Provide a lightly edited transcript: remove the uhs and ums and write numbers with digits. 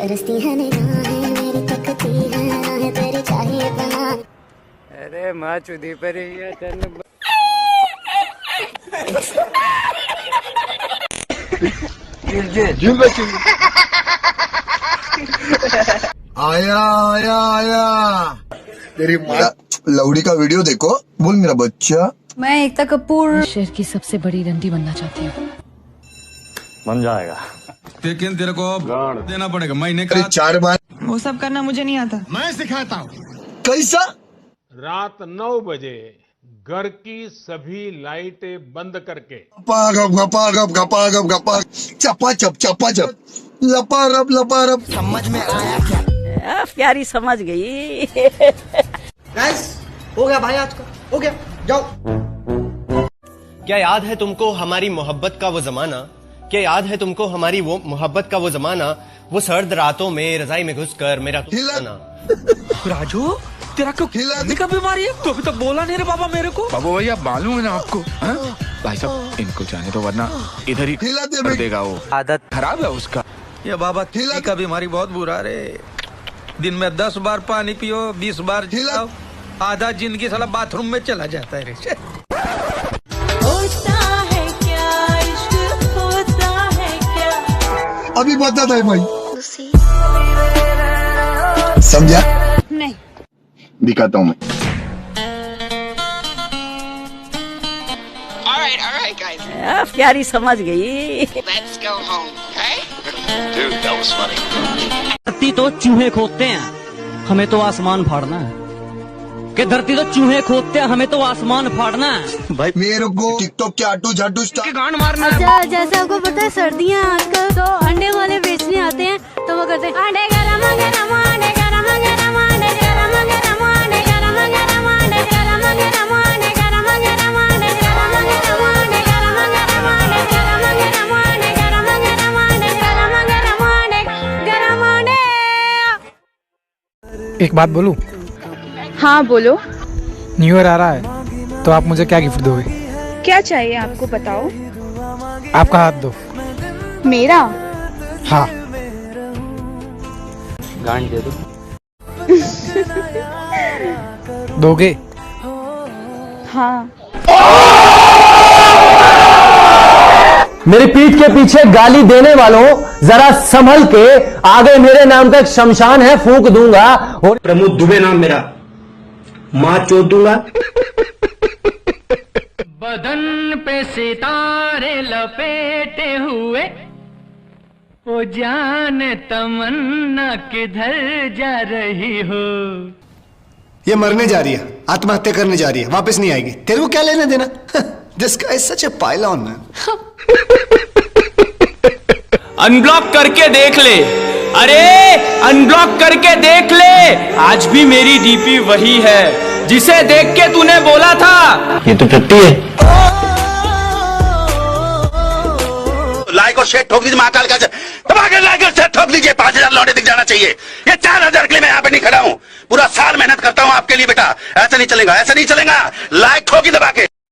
बरसती है निगाहें मेरी तकती है राहें तेरी चाहिए बना। अरे माँ चुदी पर आया आया आया तेरी माँ लौड़ी का वीडियो देखो। बोल मेरा बच्चा। मैं एकता कपूर शहर की सबसे बड़ी रंडी बनना चाहती हूँ। बन जाएगा, लेकिन तेरे को देना पड़ेगा महीने का 4 बार। वो सब करना मुझे नहीं आता। मैं सिखाता हूँ। कैसा? रात 9 बजे घर की सभी लाइटें बंद करके गपा गप गपा गप गपा गप गपा चपा चप लपा रब समझ में आया क्या? प्यारी समझ गई। गाइस हो गया भाई, आज का हो गया, जाओ। क्या याद है तुमको हमारी मोहब्बत का वो जमाना? क्या याद है तुमको हमारी वो मोहब्बत का वो जमाना? वो सर्द रातों में रजाई में घुसकर मेरा राजू तेरा क्यों हिलाने का बीमारी है? तो अभी तक बोला नहीं रे बाबा मेरे को। बाबू भैया मालूम है ना आपको? भाई साहब इनको जाने तो वरना इधर ही कर देगा वो। आदत खराब है उसका। ये बाबा हिला का बीमारी बहुत बुरा रे। दिन में 10 बार पानी पियो, 20 बार हिलाओ, आधा जिंदगी साला बाथरूम में चला जाता है रे। होता है क्या इश्क, होता है क्या? अभी बताता है भाई। समझा? नहीं दिखाता हूँ मैं। प्यारी समझ गई। धरती तो चूहे खोदते हैं, हमें तो आसमान फाड़ना है। कि धरती तो चूहे खोदते हैं, हमें तो आसमान फाड़ना है। भाई मेरे को टिकटॉक के आटू झाटू गांड मारना है। अच्छा जैसे आपको पता है सर्दियाँ आजकल तो अंडे वाले बेचने आते हैं, तो वो करते हैं अंडे गरम गरम अंडे गरम गरम अंडे गरम गरम अंडे गरम गरम अंडे गरम गरम अंडे गरम गरम अंडे गरम गरम अंडे गरम गरम अंडे गरम गरम अंडे गरम गरम अंडे गरम गरम अंडे गरम अंडे। एक बात बोलूं? हाँ बोलो। न्यू ईयर आ रहा है तो आप मुझे क्या गिफ्ट दोगे? क्या चाहिए आपको बताओ। आपका हाथ दो। मेरा? हाँ। गांड दे दो। दोगे? हाँ। मेरी पीठ के पीछे गाली देने वालों जरा संभल के, आगे मेरे नाम का एक शमशान है, फूंक दूंगा। और प्रमोद दुबे नाम मेरा, माँ चोद दूंगा। बदन पे सितारे लपेटे हुए, ओ जान तमन्ना किधर जा रही हो? ये मरने जा रही है, आत्महत्या करने जा रही है, वापस नहीं आएगी। तेरे को क्या लेना देना? This guy is such A pylon man. Unblock करके देख ले, अरे अनब्लॉक करके देख ले, आज भी मेरी डीपी वही है जिसे देख के तूने बोला था ये तो टट्टी है। लाइक और शेयर ठोक दीजिए महाकाल का दबाकर लाइक और शेयर ठोक दीजिए। 5000 लौटे दिख जाना चाहिए। ये 4000 के लिए मैं यहाँ पे नहीं खड़ा हूँ, पूरा साल मेहनत करता हूँ आपके लिए बेटा। ऐसा नहीं चलेगा, ऐसा नहीं चलेगा। लाइक ठोकी दबा के।